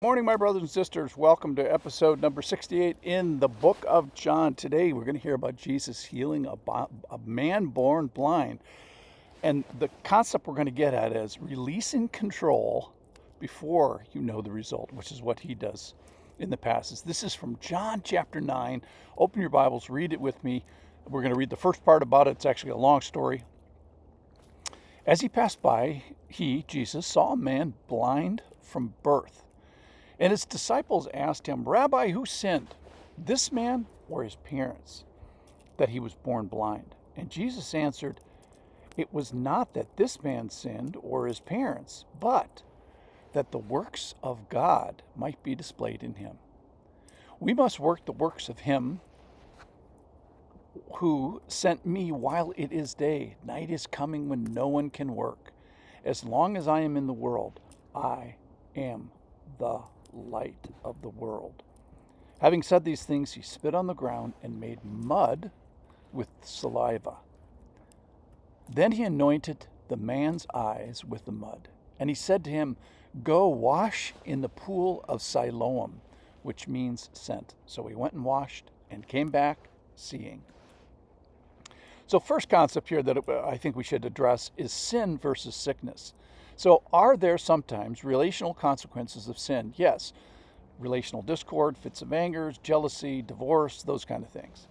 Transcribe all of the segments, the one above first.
Morning, my brothers and sisters. Welcome to episode number 68 in the book of John. Today, we're going to hear about Jesus healing a man born blind. And the concept we're going to get at is releasing control before you know the result, which is what he does in the passage. This is from John chapter 9. Open your Bibles, read it with me. We're going to read the first part about it. It's actually a long story. As he passed by, Jesus, saw a man blind from birth. And his disciples asked him, Rabbi, who sinned, this man or his parents, that he was born blind? And Jesus answered, it was not that this man sinned or his parents, but that the works of God might be displayed in him. We must work the works of him who sent me while it is day. Night is coming when no one can work. As long as I am in the world, I am the light of the world. Having said these things, he spit on the ground and made mud with saliva. Then he anointed the man's eyes with the mud, and he said to him, go wash in the pool of Siloam, which means sent. So he went and washed and came back seeing. So first concept here that I think we should address is sin versus sickness. So are there sometimes relational consequences of sin? Yes. Relational discord, fits of anger, jealousy, divorce, those kind of things.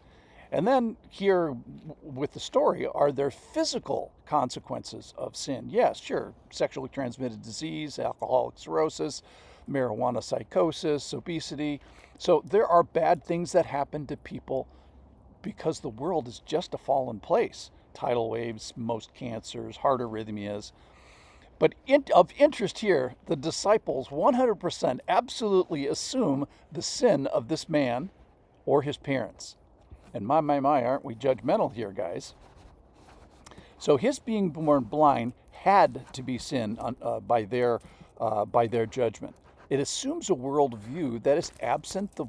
And then here with the story, are there physical consequences of sin? Yes, sure. Sexually transmitted disease, alcoholic cirrhosis, marijuana psychosis, obesity. So there are bad things that happen to people because the world is just a fallen place. Tidal waves, most cancers, heart arrhythmias. But of interest here, the disciples 100% absolutely assume the sin of this man or his parents. And my, aren't we judgmental here, guys? So his being born blind had to be sin by their judgment. It assumes a worldview that is absent the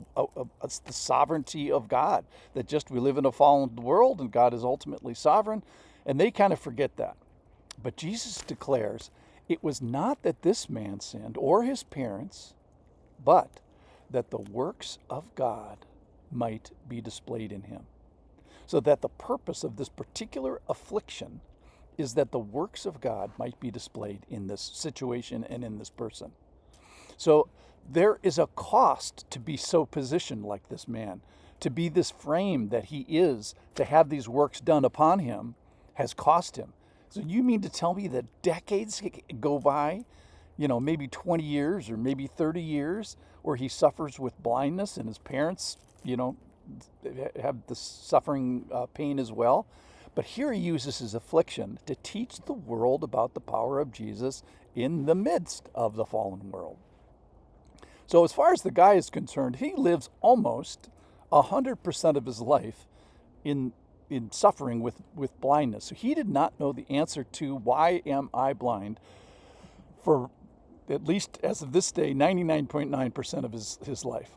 sovereignty of God, that just we live in a fallen world and God is ultimately sovereign, and they kind of forget that. But Jesus declares, it was not that this man sinned or his parents, but that the works of God might be displayed in him. So that the purpose of this particular affliction is that the works of God might be displayed in this situation and in this person. So there is a cost to be so positioned like this man, to be this frame that he is, to have these works done upon him has cost him. So you mean to tell me that decades go by, maybe 20 years or maybe 30 years where he suffers with blindness and his parents, have the suffering pain as well? But here he uses his affliction to teach the world about the power of Jesus in the midst of the fallen world. So as far as the guy is concerned, he lives almost 100% of his life in suffering with blindness. So he did not know the answer to why am I blind for, at least as of this day, 99.9% of his life.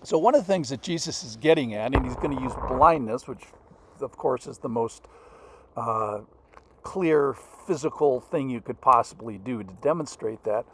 So one of the things that Jesus is getting at, and he's going to use blindness, which of course is the most clear physical thing you could possibly do to demonstrate that,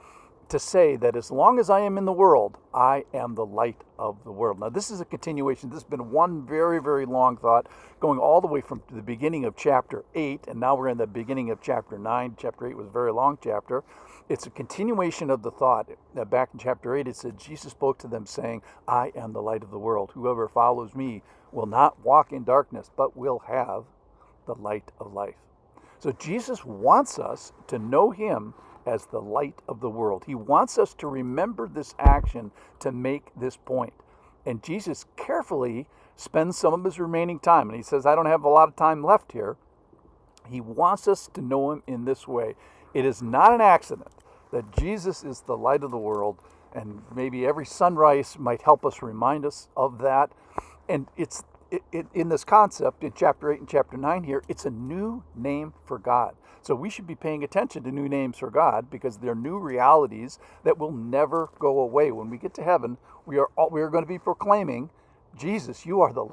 to say that as long as I am in the world, I am the light of the world. Now, this is a continuation. This has been one very, very long thought going all the way from the beginning of chapter 8, and now we're in the beginning of chapter 9. Chapter 8 was a very long chapter. It's a continuation of the thought. Back in chapter 8, it said, Jesus spoke to them saying, I am the light of the world. Whoever follows me will not walk in darkness, but will have the light of life. So Jesus wants us to know him as the light of the world. He wants us to remember this action to make this point. And Jesus carefully spends some of his remaining time, and he says, I don't have a lot of time left here. He wants us to know him in this way. It is not an accident that Jesus is the light of the world, and maybe every sunrise might help us remind us of that. And it's in this concept, in chapter 8 and chapter 9 here, it's a new name for God. So we should be paying attention to new names for God because they're new realities that will never go away. When we get to heaven, we are going to be proclaiming, Jesus, you are the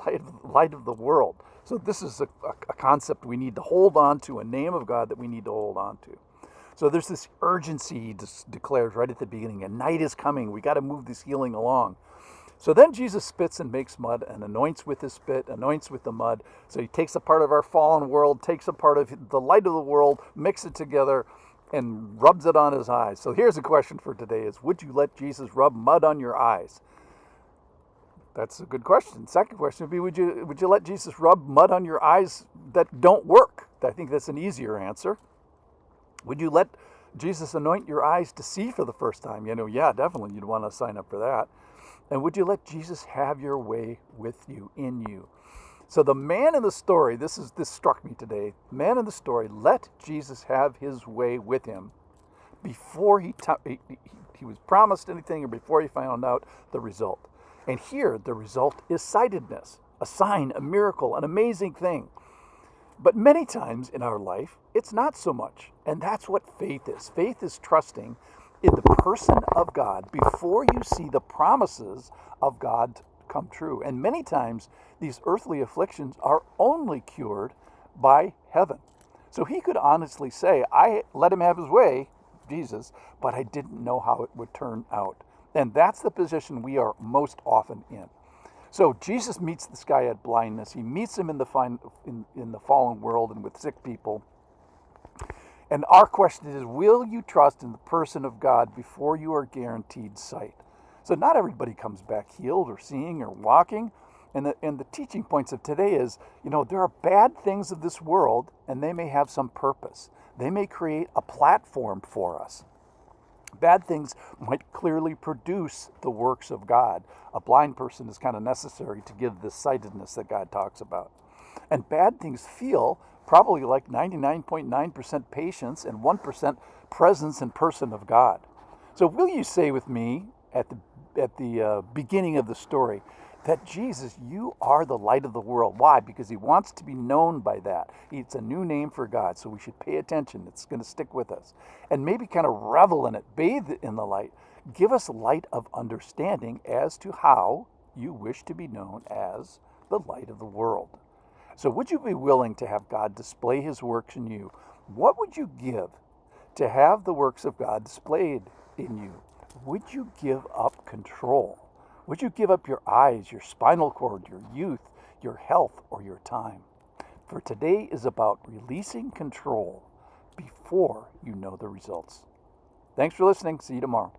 light of the world. So this is a concept we need to hold on to, a name of God that we need to hold on to. So there's this urgency he declares right at the beginning. A night is coming. We got to move this healing along. So then Jesus spits and makes mud and anoints with his spit, anoints with the mud. So he takes a part of our fallen world, takes a part of the light of the world, mixes it together, and rubs it on his eyes. So here's a question for today is, would you let Jesus rub mud on your eyes? That's a good question. Second question would be, would you let Jesus rub mud on your eyes that don't work? I think that's an easier answer. Would you let Jesus anoint your eyes to see for the first time? Yeah, definitely you'd want to sign up for that. And would you let Jesus have your way with you, in you? So the man in the story, this struck me today. The man in the story let Jesus have his way with him before he was promised anything or before he found out the result. And here the result is sightedness, a sign, a miracle, an amazing thing. But many times in our life, it's not so much. And that's what faith is. Faith is trusting in the person of God before you see the promises of God come true. And many times, these earthly afflictions are only cured by heaven. So he could honestly say, I let him have his way, Jesus, but I didn't know how it would turn out. And that's the position we are most often in. So Jesus meets this guy at blindness. He meets him in the fallen world and with sick people. And our question is, will you trust in the person of God before you are guaranteed sight? So not everybody comes back healed or seeing or walking. And the teaching points of today is, there are bad things of this world, and they may have some purpose. They may create a platform for us. Bad things might clearly produce the works of God. A blind person is kind of necessary to give the sightedness that God talks about. And bad things feel probably like 99.9% patience and 1% presence and person of God. So will you say with me at the beginning of the story that Jesus, you are the light of the world? Why? Because he wants to be known by that. It's a new name for God, so we should pay attention. It's going to stick with us. And maybe kind of revel in it, bathe in the light. Give us light of understanding as to how you wish to be known as the light of the world. So would you be willing to have God display his works in you? What would you give to have the works of God displayed in you? Would you give up control? Would you give up your eyes, your spinal cord, your youth, your health, or your time? For today is about releasing control before you know the results. Thanks for listening. See you tomorrow.